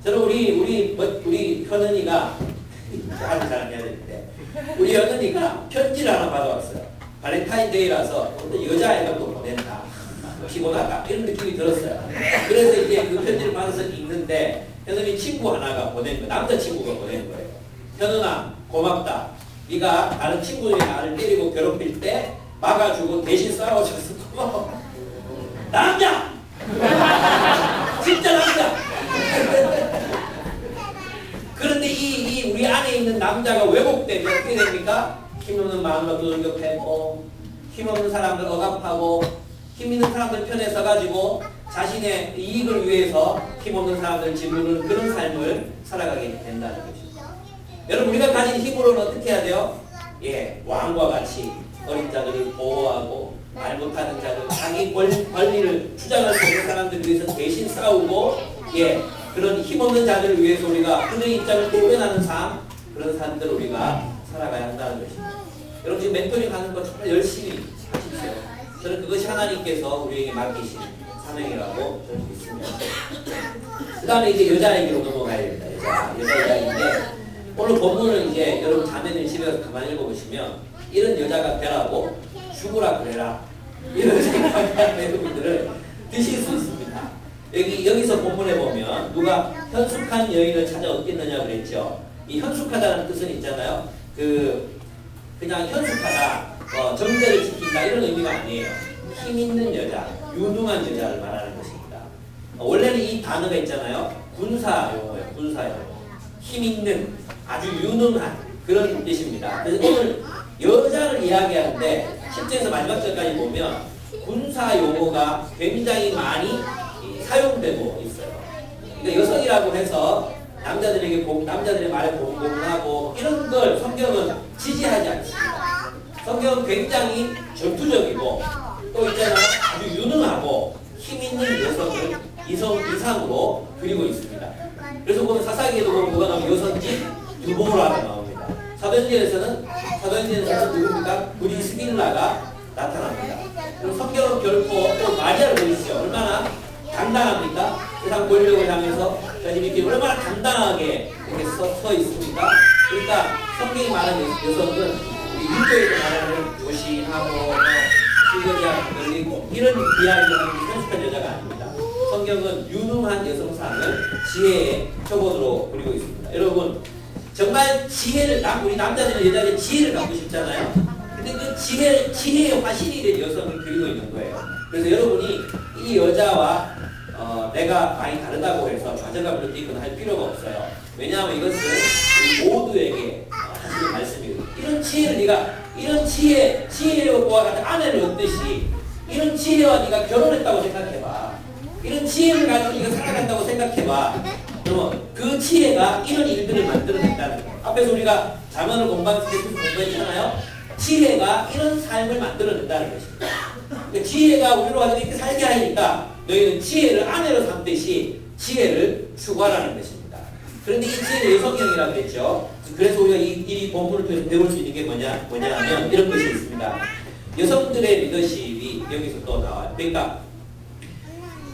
Speaker 1: 저는 우리 현은이가 아는 사람 해야 되는데 우리 현은이가 편지를 하나 받아왔어요. 발렌타인데이라서 어떤 여자애가 또 보낸다. 피곤하다. 이런 느낌이 들었어요. 그래서 이제 그 편지를 받아서 읽는데 현은이 친구 하나가 보낸 거, 남자친구가 보낸 거예요. 현은아, 고맙다. 네가 다른 친구들이 나를 때리고 괴롭힐 때 막아주고 대신 싸워줘서 고마워. 남자! 진짜 남자! 그런데 이 우리 안에 있는 남자가 왜곡되면 어떻게 됩니까? 힘없는 마음으로 두들겨 패고, 힘없는 사람들 억압하고, 힘 있는 사람들 편에 서가지고 자신의 이익을 위해서 힘없는 사람들 짓누르는 그런 삶을 살아가게 된다는 것입니다. 여러분, 우리가 가진 힘으로는 어떻게 해야 돼요? 예, 왕과 같이 어린 자들을 보호하고 말 못하는 자들, 자기 권리를 주장할 수 있는 사람들을 위해서 대신 싸우고, 예, 그런 힘없는 자들을 위해서 우리가 그들의 입장을 대변하는 삶, 그런 삶들을 우리가 살아가야 한다는 것입니다. 여러분, 지금 멘토링 하는 거 정말 열심히 하십시오. 저는 그것이 하나님께서 우리에게 맡기신 사명이라고 저는 믿습니다. 그 다음에 이제 여자 얘기로 넘어가야 됩니다. 여자 이야기인데, 오늘 본문을 이제 여러분 자매들 집에서 가만히 읽어보시면 이런 여자가 되라고 죽으라 그래라, 이런 생각하는 여러분들을 드실 수 있습니다. 여기서 본문에 보면 누가 현숙한 여인을 찾아 얻겠느냐 그랬죠. 이 현숙하다는 뜻은 있잖아요. 그냥 현숙하다, 정제를 지킨다, 이런 의미가 아니에요. 힘 있는 여자, 유능한 여자를 말하는 것입니다. 원래는 이 단어가 있잖아요. 군사 용어예요. 군사 용어. 힘 있는, 아주 유능한 그런 뜻입니다. 그래서 오늘 여자를 이야기하는데 10절에서 마지막 절까지 보면 군사 용어가 굉장히 많이 사용되고 있어요. 그러니까 여성이라고 해서 남자들의 말에 공공하고 이런 걸 성경은 지지하지 않습니다. 성경은 굉장히 전투적이고 또 있잖아요. 아주 유능하고 힘 있는 여성을 이상으로 그리고 있습니다. 그래서 보면 사사기에도 보면 뭐가 나오면 여선지 두보라가 나옵니다. 사도행전에서는 누굽니까? 브리스길라가 나타납니다. 그럼 성경은 결코 또 마리아를 보시죠. 얼마나 당당합니까? 세상 권력을 향해서 이렇게 얼마나 당당하게 이렇게 서 있습니까? 그러니까 성경이 말하는 여성은 유교에서 말하는 조신하고 실력이 늘리고 이런 이야기를 하는 현숙한 여자가 아닙니다. 성경은 유능한 여성상을 지혜의 표본으로 그리고 있습니다. 여러분, 정말 지혜를, 우리 남자들은 여자들의 지혜를 갖고 싶잖아요. 근데 그 지혜의 화신이 된 여성을 그리고 있는 거예요. 그래서 여러분이 이 여자와 내가 많이 다르다고 해서 좌절감을 느끼거나 할 필요가 없어요. 왜냐하면 이것은 우리 모두에게 하시는 말씀이에요. 이런 지혜를 이런 지혜와 같은 아내를 얻듯이 이런 지혜와 네가 결혼했다고 생각해봐. 이런 지혜를 가지고 네가 살아간다고 생각해봐. 그러면 그 지혜가 이런 일들을 만들어낸다는 거예요. 앞에서 우리가 자문을 공부했잖아요. 지혜가 이런 삶을 만들어낸다는 것입니다. 그러니까 지혜가 우리로 가지고 이렇게 살게 하니까 너희는 지혜를 아내로 삼듯이 지혜를 추구하라는 것입니다. 그런데 이 지혜는 여성형이라고 그랬죠. 그래서 우리가 이 본문을 통해서 배울 수 있는 게 뭐냐면 이런 것이 있습니다. 여성들의 리더십이 여기서 또 나와요. 그러니까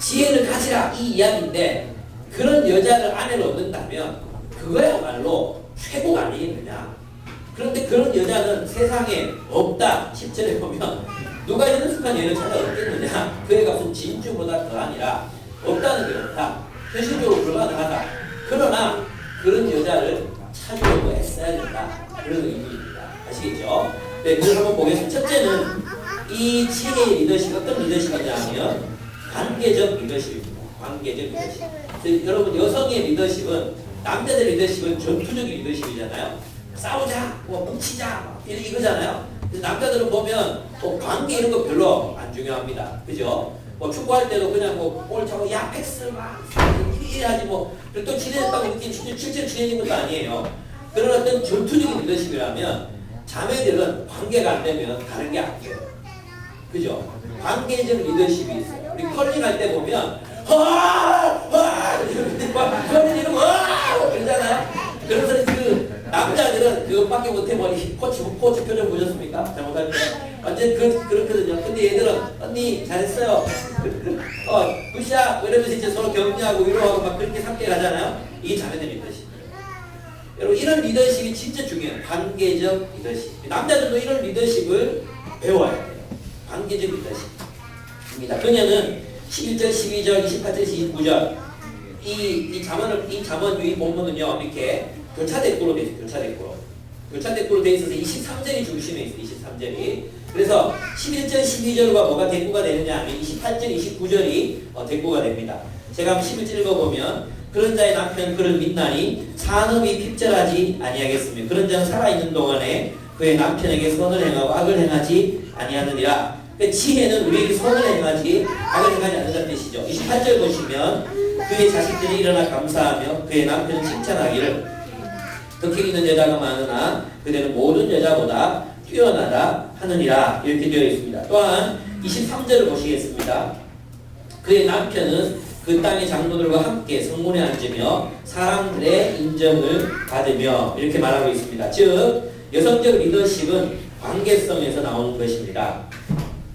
Speaker 1: 지혜를 가지라 이 이야기인데 그런 여자를 아내로 얻는다면 그거야말로 최고가 아니겠느냐. 그런데 그런 여자는 세상에 없다. 10절에 보면 누가 현숙한 여인을 찾아 얻겠느냐. 그 애가 무슨 진주보다 더 아니라 없다는 게 없다. 현실적으로 불가능하다. 그러나 그런 여자를 찾으려고 애써야 된다. 그런 의미입니다. 아시겠죠? 네, 그걸 한번 보겠습니다. 첫째는 이 지혜의 리더십, 어떤 리더십이냐면 관계적 리더십입니다. 관계적 리더십. 여러분, 여성의 리더십은, 남자들 리더십은 전투적인 리더십이잖아요. 싸우자, 뭉치자, 이거잖아요. 그래서 남자들은 보면 관계 이런 거 별로 안 중요합니다. 그죠? 축구할 때도 그냥 볼 차고 야 패스 막 이래 하지 그리고 또 친해졌다고 느끼면 실제로 친해진 것도 아니에요. 그런 어떤 전투적인 리더십이라면 자매들은 관계가 안 되면 다른 게 안 돼요. 그죠? 관계적 리더십이 있어요. 우리 컬링 할 때 보면 컬링 이러고 그러잖아요. 그래서 남자들은 그것밖에 못해버리. 코치 표정 보셨습니까? 잘못할 때 완전 그렇거든요. 근데 얘들은 언니 잘했어요. 굿샷 이러면서 이제 서로 격려하고 위로하고 막 그렇게 함께 가잖아요. 이게 자매들 리더십. 여러분, 이런 리더십이 진짜 중요해요. 관계적 리더십. 남자들도 이런 리더십을 배워야 돼요. 관계적 리더십입니다. 그녀는 11절, 12절, 28절, 29절 이 잠언 이 본문은요 이렇게 교차대꾸로 돼 있어요. 교차대꾸로 돼 있어서 23절이 중심에 있어요. 23절이. 그래서 11절, 12절과 뭐가 대꾸가 되느냐 하면 28절, 29절이 대꾸가 됩니다. 제가 한번 11절 읽어보면 그런 자의 남편 그를 믿나니 산업이 핍절하지 아니하겠으며 그런 자는 살아있는 동안에 그의 남편에게 선을 행하고 악을 행하지 아니하느니라. 그러니까 지혜는 우리에게 선을 행하지 악을 행하지 않는다는 뜻이죠. 28절 보시면 그의 자식들이 일어나 감사하며 그의 남편은 칭찬하기를 덕행 있는 여자가 많으나 그대는 모든 여자보다 뛰어나다 하느니라 이렇게 되어 있습니다. 또한 23절을 보시겠습니다. 그의 남편은 그 땅의 장로들과 함께 성문에 앉으며 사람들의 인정을 받으며 이렇게 말하고 있습니다. 즉 여성적 리더십은 관계성에서 나오는 것입니다.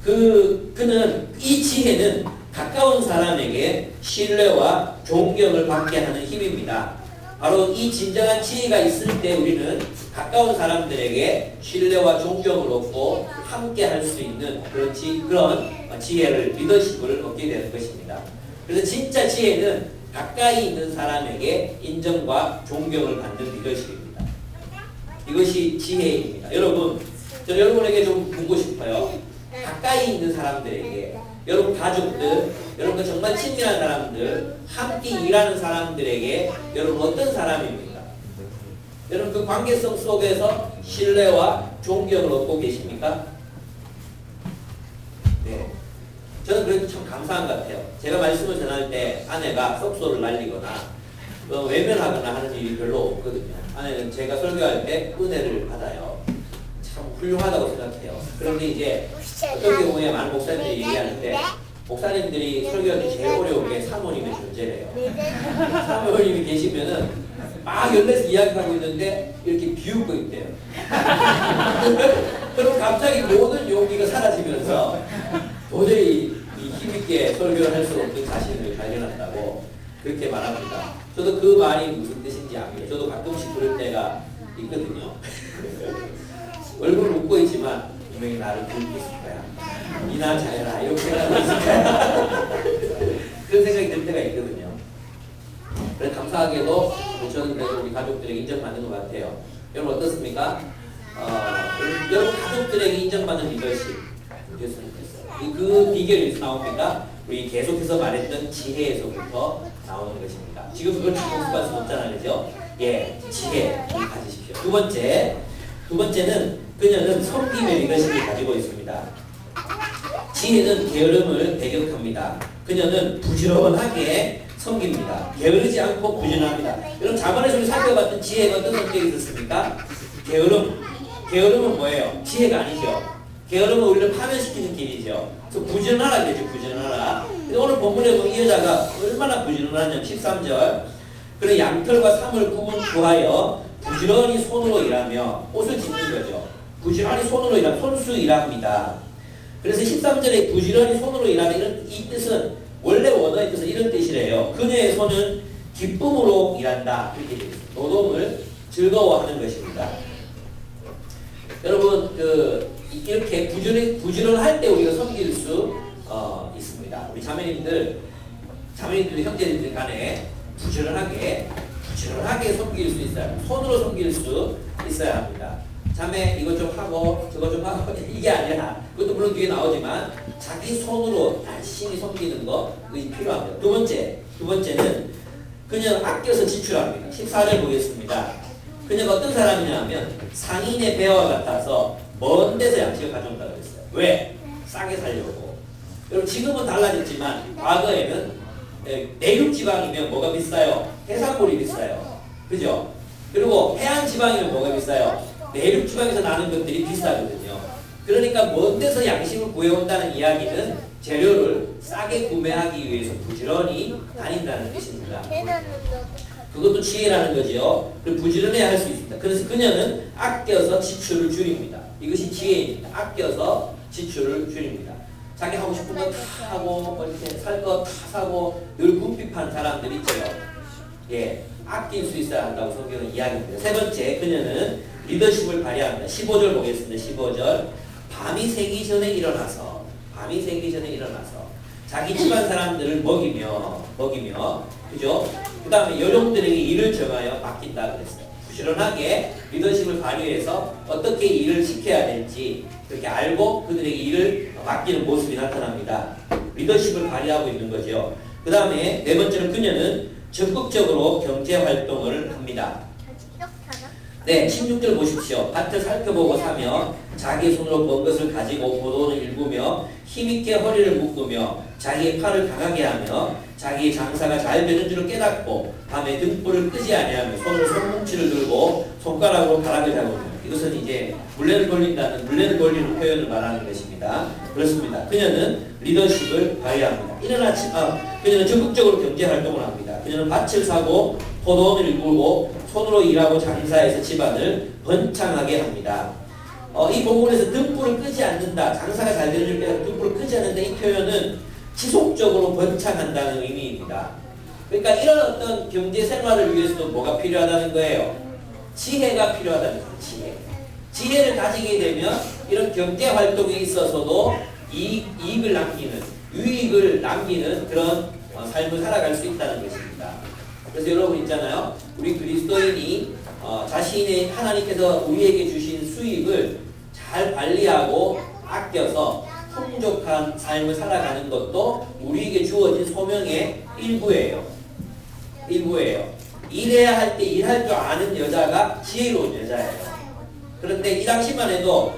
Speaker 1: 그는 이 지혜는 가까운 사람에게 신뢰와 존경을 받게 하는 힘입니다. 바로 이 진정한 지혜가 있을 때 우리는 가까운 사람들에게 신뢰와 존경을 얻고 함께 할 수 있는 그런 지혜를, 리더십을 얻게 되는 것입니다. 그래서 진짜 지혜는 가까이 있는 사람에게 인정과 존경을 받는 리더십입니다. 이것이 지혜입니다. 여러분, 저 여러분에게 좀 묻고 싶어요. 가까이 있는 사람들에게, 여러분 가족들, 여러분 정말 친밀한 사람들, 함께 일하는 사람들에게 여러분 어떤 사람입니까? 여러분 그 관계성 속에서 신뢰와 존경을 얻고 계십니까? 네. 저는 그래도 참 감사한 것 같아요. 제가 말씀을 전할 때 아내가 썩소를 날리거나 외면하거나 하는 일이 별로 없거든요. 아내는 제가 설교할 때 은혜를 받아요. 참 훌륭하다고 생각해요. 그런데 이제 어떤 경우에 많은 목사님들이 얘기하는데 목사님들이 설교할 때 제일 어려운 게 사모님의 존재래요. 사모님이 계시면은 막 열내서 이야기하고 있는데 이렇게 비웃고 있대요. 그럼 갑자기 모든 용기가 사라지면서 도저히 힘있게 설교를 할 수 없는 자신을 발견한다고 그렇게 말합니다. 저도 그 말이 무슨 뜻인지 압니다. 저도 가끔씩 그럴 때가 있거든요. 얼굴을 웃고 있지만 분명히 나를 부르고 있을 거야. 이나 잘해라 이렇게 생각하고 있을 거야. 그런 생각이 들 때가 있거든요. 그래서 감사하게도 저는 그래도 우리 가족들에게 인정받는 것 같아요. 여러분 어떻습니까? 여러분 가족들에게 인정받는 리더십 됐으면 좋겠어요. 그 비결이 어디서 나옵니까? 우리 계속해서 말했던 지혜에서부터 나오는 것입니다. 지금 그걸 복습할 수는 없잖아요. 그죠? 예, 지혜를 가지십시오. 두 번째는 그녀는 섬김의 리더십을 가지고 있습니다. 지혜는 게으름을 배격합니다. 그녀는 부지런하게 섬깁니다. 게으르지 않고 부지런합니다. 여러분 자반에서 우리 살펴봤던 지혜가 어떤 성격이 있었습니까? 게으름은 뭐예요? 지혜가 아니죠. 게으름은 우리를 파멸시키는 길이죠. 그래서 부지런하라 되죠. 부지런하라. 근데 오늘 본문에 보면 이 여자가 얼마나 부지런하냐면 13절 그래 양털과 삼을 구하여 부지런히 손으로 일하며 옷을 짓는 거죠. 부지런히 손으로 일하면 손수 일합니다. 그래서 13절에 부지런히 손으로 일하는 이 뜻은 원래 원어의 뜻은 이런 뜻이래요. 그녀의 손은 기쁨으로 일한다. 이렇게 되어 있습니다. 노동을 즐거워하는 것입니다. 여러분 이렇게 부지런할 때 우리가 섬길 수 있습니다. 우리 자매님들 형제님들 간에 부지런하게 섬길 수 있어야 합니다. 손으로 섬길 수 있어야 합니다. 자매 이것 좀 하고 저것 좀 하고 이게 아니라 그것도 물론 뒤에 나오지만 자기 손으로 열심히 섬기는 것이 필요합니다. 두 번째는 그녀는 아껴서 지출합니다. 14절 보겠습니다. 그녀가 어떤 사람이냐 하면 상인의 배와 같아서 먼 데서 양식을 가져온다고 했어요. 왜? 싸게 살려고. 여러분 지금은 달라졌지만 과거에는 내륙지방이면 뭐가 비싸요? 해산물이 비싸요. 그죠? 그리고 해안지방이면 뭐가 비싸요? 내륙지방에서 나는 것들이 비싸거든요. 그러니까 먼 데서 양식을 구해온다는 이야기는 재료를 싸게 구매하기 위해서 부지런히 다닌다는 뜻입니다. 그것도 지혜라는 거죠. 그리고 부지런해야 할 수 있습니다. 그래서 그녀는 아껴서 지출을 줄입니다. 이것이 지혜입니다. 아껴서 지출을 줄입니다. 자기 하고 싶은 거 다 하고 이렇게 살 거 다 사고 늘 궁핍한 사람들 있죠. 예, 아낄 수 있어야 한다고 성경은 이야기합니다. 세 번째, 그녀는 리더십을 발휘합니다. 15절 보겠습니다. 15절 밤이 새기 전에 일어나서 자기 집안 사람들을 먹이며 그죠? 그 다음에 여종들에게 일을 정하여 맡긴다 그랬어요. 부지런하게 리더십을 발휘해서 어떻게 일을 시켜야 될지 그렇게 알고 그들에게 일을 맡기는 모습이 나타납니다. 리더십을 발휘하고 있는 거죠. 그 다음에 네 번째로 그녀는 적극적으로 경제활동을 합니다. 네, 16절 보십시오. 밭을 살펴보고 사며 자기 손으로 번 것을 가지고 포도원을 일구며 힘있게 허리를 묶으며 자기의 팔을 강하게 하며 자기의 장사가 잘 되는 줄을 깨닫고 밤에 등불을 끄지 아니하며 손으로 손뭉치를 들고 손가락으로 가락을 잡으며 이것은 이제 물레를 돌리는 표현을 말하는 것입니다. 그렇습니다. 그녀는 리더십을 발휘합니다. 이른 아침 그녀는 적극적으로 경제활동을 합니다. 그녀는 밭을 사고 포도원을 일구고 손으로 일하고 장사해서 집안을 번창하게 합니다. 이 본문에서 등불을 끄지 않는다. 장사가 잘 되는 줄 깨닫고 등불을 끄지 않는다. 이 표현은 지속적으로 번창한다는 의미입니다. 그러니까 이런 어떤 경제 생활을 위해서도 뭐가 필요하다는 거예요? 지혜가 필요하다는 거예요. 지혜를 가지게 되면 이런 경제 활동에 있어서도 이익을 남기는, 유익을 남기는 그런 삶을 살아갈 수 있다는 것입니다. 그래서 여러분 있잖아요. 우리 그리스도인이 자신의 하나님께서 우리에게 주신 수익을 잘 관리하고 아껴서 풍족한 삶을 살아가는 것도 우리에게 주어진 소명의 일부예요. 일해야 할 때 일할 줄 아는 여자가 지혜로운 여자예요. 그런데 이 당시만 해도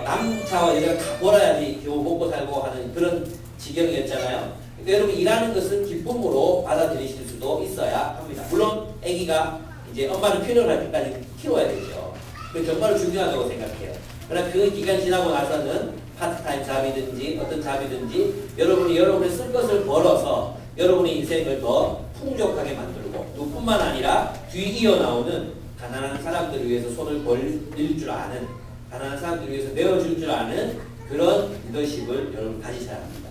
Speaker 1: 남자와 여자가 다 벌어야지 겨우 먹고 살고 하는 그런 지경이었잖아요. 그러니까 여러분 일하는 것은 기쁨으로 받아들이실 수도 있어야 합니다. 물론 아기가 이제 엄마는 필요할 때까지 키워야 되죠. 그게 정말 중요하다고 생각해요. 그러나 그 기간 지나고 나서는 파트타임 잡이든지 어떤 잡이든지 여러분이 여러분의 쓸 것을 벌어서 여러분의 인생을 더 풍족하게 만들고 누뿐만 아니라 뒤이어 나오는 가난한 사람들을 위해서 손을 벌릴 줄 아는 가난한 사람들을 위해서 내어줄 줄 아는 그런 리더십을 여러분 가지셔야 합니다.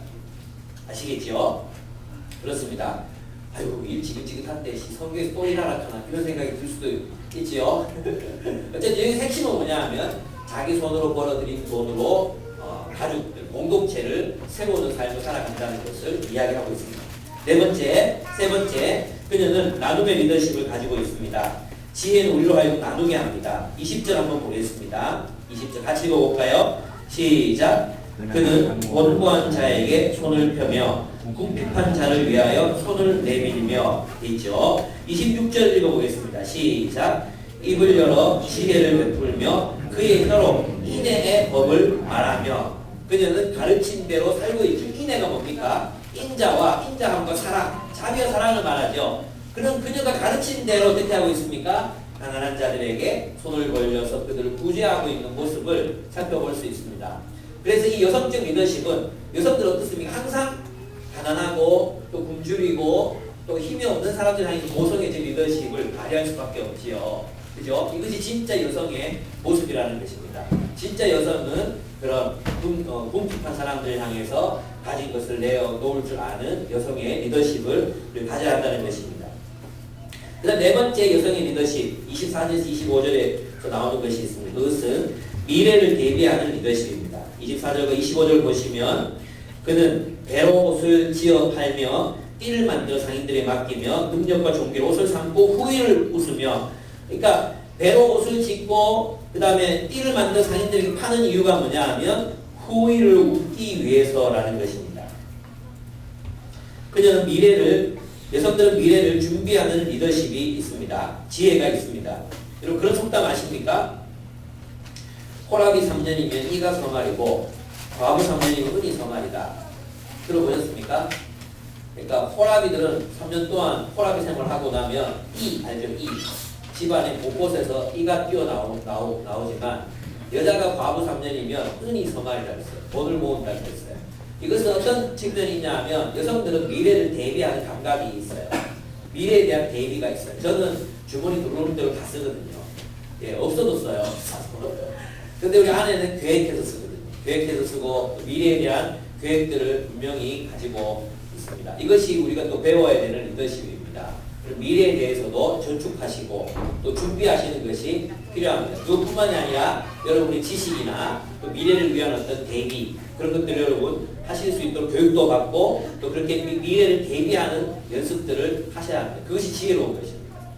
Speaker 1: 아시겠죠? 그렇습니다. 아이고 일 지긋지긋한데 성경에서 또 일하라카나 그런 생각이 들 수도 있지요. 어쨌든 여기 핵심은 뭐냐 하면 자기 손으로 벌어들인 돈으로 가족들, 공동체를 세우는 삶을 살아간다는 것을 이야기하고 있습니다. 세 번째, 그녀는 나눔의 리더십을 가지고 있습니다. 지혜는 우리로 하여금 나누게 합니다. 20절 한번 보겠습니다. 20절 같이 읽어볼까요? 시작! 그는 원고한 자에게 손을 펴며 궁핍한 자를 위하여 손을 내밀며 있죠. 26절 읽어보겠습니다. 시작! 입을 열어 지혜를 베풀며 그의 혀로 인애의 법을 말하며 그녀는 가르친 대로 살고 있죠. 인애가 뭡니까? 인자함과 사랑, 자비와 사랑을 말하죠. 그녀가 가르친 대로 어떻게 하고 있습니까? 가난한 자들에게 손을 벌려서 그들을 구제하고 있는 모습을 살펴볼 수 있습니다. 그래서 이 여성적 리더십은 여성들 어떻습니까? 항상 가난하고 또 굶주리고 또 힘이 없는 사람들 향해 모성애적 리더십을 발휘할 수밖에 없지요. 그죠? 이것이 진짜 여성의 모습이라는 것입니다. 진짜 여성은 그런 궁핍한 사람들을 향해서 가진 것을 내어놓을 줄 아는 여성의 리더십을 가져야 한다는 것입니다. 그 다음 네 번째 여성의 리더십, 24절에서 25절에 나오는 것이 있습니다. 그것은 미래를 대비하는 리더십입니다. 24절과 25절 보시면 그는 배로 옷을 지어 팔며 띠를 만들어 상인들에 맡기며 능력과 종기로 옷을 삼고 후일을 웃으며 그러니까 배로 옷을 짓고 그 다음에 띠를 만들어 상인들에게 파는 이유가 뭐냐 하면 후일을 웃기 위해서라는 것입니다. 그녀는 여성들은 미래를 준비하는 리더십이 있습니다. 지혜가 있습니다. 여러분 그런 속담 아십니까? 호랍이 3년이면 이가 서말이고 과부 3년이면 은이 서말이다. 들어보셨습니까? 그러니까 호랍이들은 3년 동안 호랍이 생활을 하고 나면 알죠? 집안의 곳곳에서 이가 뛰어나오지만 여자가 과부 3년이면 은이 서말이라고 했어요. 돈을 모은다고 했어요. 이것은 어떤 측면이 있냐 하면 여성들은 미래를 대비하는 감각이 있어요. 미래에 대한 대비가 있어요. 저는 주머니 들어오는 대로 다 쓰거든요. 예, 없어도 써요. 근데 우리 아내는 계획해서 쓰거든요. 계획해서 쓰고 미래에 대한 계획들을 분명히 가지고 있습니다. 이것이 우리가 또 배워야 되는 리더십입니다. 미래에 대해서도 저축하시고 또 준비하시는 것이 필요합니다. 그것뿐만이 아니라 여러분의 지식이나 또 미래를 위한 어떤 대비 그런 것들 여러분 하실 수 있도록 교육도 받고 또 그렇게 미래를 대비하는 연습들을 하셔야 합니다. 그것이 지혜로운 것입니다.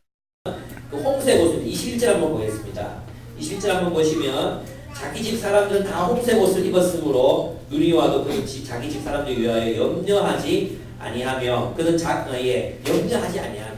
Speaker 1: 그 홍색 옷을 21절 한번 보겠습니다. 21절 한번 보시면 자기 집 사람들은 다 홍색 옷을 입었으므로 눈이 와도 그 자기 집 사람들 위하여 염려하지 아니하며 그는 염려하지 아니하며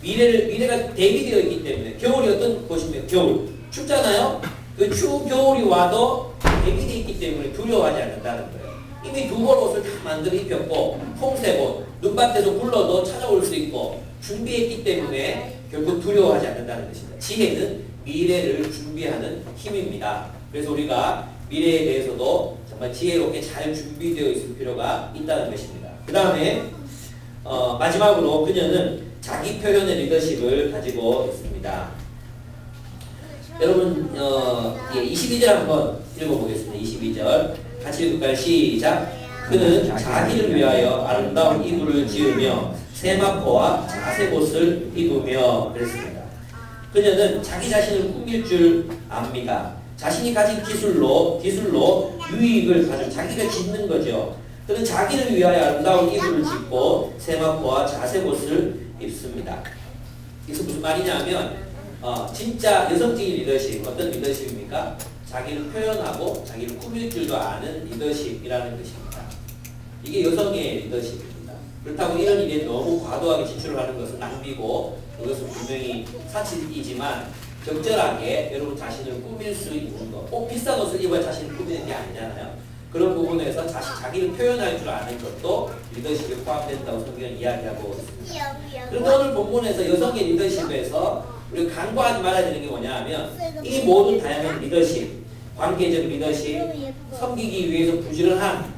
Speaker 1: 미래가 대비되어 있기 때문에 겨울이 어떤 곳입니까? 겨울 춥잖아요. 그 추운 겨울이 와도 대비되어 있기 때문에 두려워하지 않는다는 거예요. 이미 두 벌 옷을 다 만들어 입혔고 홍색 옷 눈밭에서 굴러도 찾아올 수 있고 준비했기 때문에 결국 두려워하지 않는다는 것입니다. 지혜는 미래를 준비하는 힘입니다. 그래서 우리가 미래에 대해서도 정말 지혜롭게 잘 준비되어 있을 필요가 있다는 것입니다. 그 다음에 마지막으로 그녀는 자기 표현의 리더십을 가지고 있습니다. 여러분 22절 한번 읽어보겠습니다. 22절 같이 읽을까요? 시작. 그는 자기를 위하여 아름다운 이불을 지으며 세마포와 자색 옷을 입으며 그랬습니다. 그녀는 자기 자신을 꾸밀 줄 압니다. 자신이 가진 기술로 유익을 가지고 자기가 짓는 거죠. 그는 자기를 위하여 아름다운 이불을 짓고 세마포와 자색 옷을 입습니다. 이게 무슨 말이냐면 진짜 여성적인 리더십 어떤 리더십입니까? 자기를 표현하고 자기를 꾸밀 줄도 아는 리더십이라는 것입니다. 이게 여성의 리더십입니다. 그렇다고 이런 일에 너무 과도하게 진출을 하는 것은 낭비고 그것은 분명히 사실이지만 적절하게 여러분 자신을 꾸밀 수 있는 것. 꼭 비싼 옷을 입어야 자신을 꾸미는 게 아니잖아요. 그런 부분에서 자기를 표현할 줄 아는 것도 리더십에 포함된다고 성경은 이야기하고 있습니다. 그런데 오늘 본문에서 여성의 리더십에서 우리가 간과하지 말아야 되는 게 뭐냐 하면 이 모든 다양한 리더십, 관계적 리더십, 섬기기 위해서 부지런한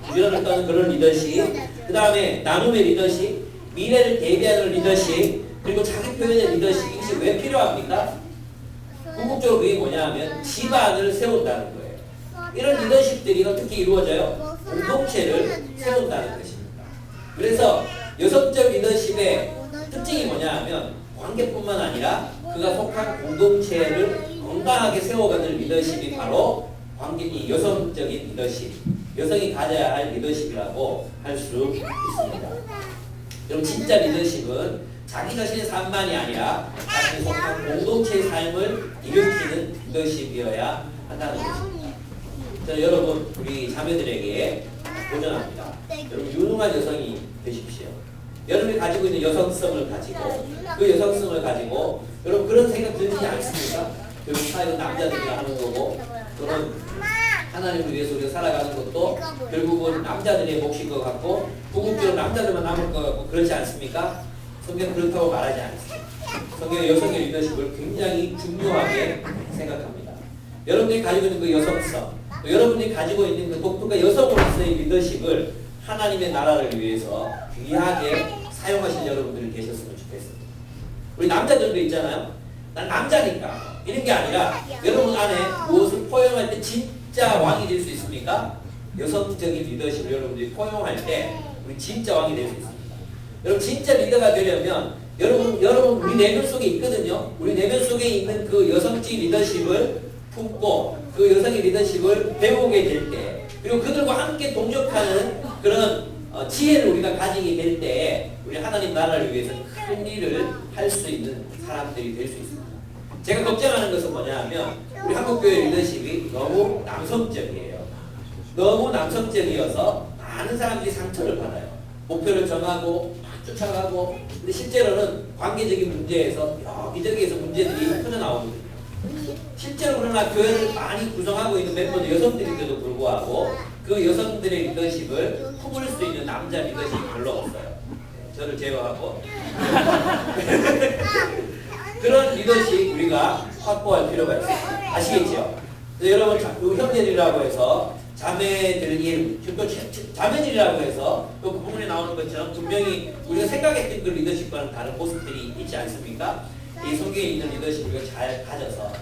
Speaker 1: 부지런을 떠는 그런 리더십, 그 다음에 나눔의 리더십, 미래를 대비하는 리더십, 그리고 자기 표현의 리더십, 이것이 왜 필요합니까? 궁극적으로 그게 뭐냐 하면 집안을 세운다는 거예요. 이런 리더십들이 어떻게 이루어져요? 공동체를 세운다는 것입니다. 그래서 여성적 리더십의 특징이 뭐냐 하면 관계뿐만 아니라 그가 속한 공동체를 건강하게 세워가는 리더십이 바로 이 여성적인 리더십, 여성이 가져야 할 리더십이라고 할 수 있습니다. 여러분 진짜 리더십은 자기 자신의 삶만이 아니라 자신이 속한 공동체의 삶을 일으키는 리더십이어야 한다는 것입니다. 저는 여러분 우리 자매들에게 도전합니다. 여러분 유능한 여성이 되십시오. 여러분이 가지고 있는 여성성을 가지고 그 여성성을 가지고 여러분 그런 생각 들지 않습니까? 결국 사회는 남자들이 하는 거고 그런 하나님을 위해서 우리가 살아가는 것도 결국은 남자들의 몫인 것 같고 궁극적으로 남자들만 남을 것 같고 그렇지 않습니까? 성경은 그렇다고 말하지 않습니다. 성경은 여성의 리더십을 굉장히 중요하게 생각합니다. 여러분들이 가지고 있는 그 여성성, 여러분들이 가지고 있는 그 독특한 여성으로서의 리더십을 하나님의 나라를 위해서 귀하게 사용하실 여러분들이 계셨으면 좋겠습니다. 우리 남자들도 있잖아요. 난 남자니까 이런 게 아니라 여러분 안에 무엇을 포용할 때 진짜 왕이 될 수 있습니까? 여성적인 리더십을 여러분들이 포용할 때 우리 진짜 왕이 될 수 있습니다. 여러분 진짜 리더가 되려면 여러분 우리 내면 속에 있거든요. 우리 내면 속에 있는 그 여성적인 리더십을 품고 그 여성의 리더십을 배우게 될 때 그리고 그들과 함께 동력하는 그런 지혜를 우리가 가지게 될 때 우리 하나님 나라를 위해서 큰 일을 할 수 있는 사람들이 될 수 있습니다. 제가 걱정하는 것은 뭐냐 하면 우리 한국교회 리더십이 너무 남성적이에요. 너무 남성적이어서 많은 사람들이 상처를 받아요. 목표를 정하고 막 쫓아가고 근데 실제로는 관계적인 문제에서 여기저기에서 문제들이 터져나오거든요. 실제로 그러나 교회를 많이 구성하고 있는 멤버도 여성들인데도 불구하고 그 여성들의 리더십을 품을 수 있는 남자 리더십이 별로 없어요. 저를 제외하고 그런 리더십 우리가 확보할 필요가 있어요. 아시겠죠? 여러분 형제들이라고 해서 자매들 또 자매들이라고 해서 또 그 부분에 나오는 것처럼 분명히 우리가 생각했던 그 리더십과는 다른 모습들이 있지 않습니까? 이 성경에 있는 리더십 우리가 잘 가져서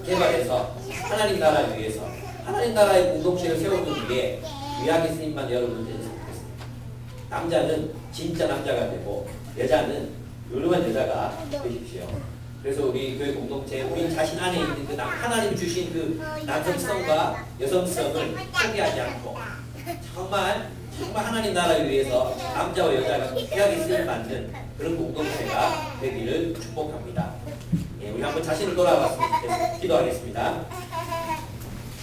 Speaker 1: 개발해서 하나님 나라를 위해서 하나님 나라의 공동체를 세우는 일에 귀하게 쓰임만 여러분 되셨으면 좋겠습니다. 남자는 진짜 남자가 되고 여자는 유능한 여자가 되십시오. 그래서 우리 교회 공동체, 우리 자신 안에 있는 그 하나님 주신 그 남성성과 여성성을 포기하지 않고 정말 하나님 나라를 위해서 남자와 여자가 귀하게 쓰임 받는 그런 공동체가 되기를 축복합니다. 예, 우리 한번 자신을 돌아봤으면 좋겠습니다. 기도하겠습니다.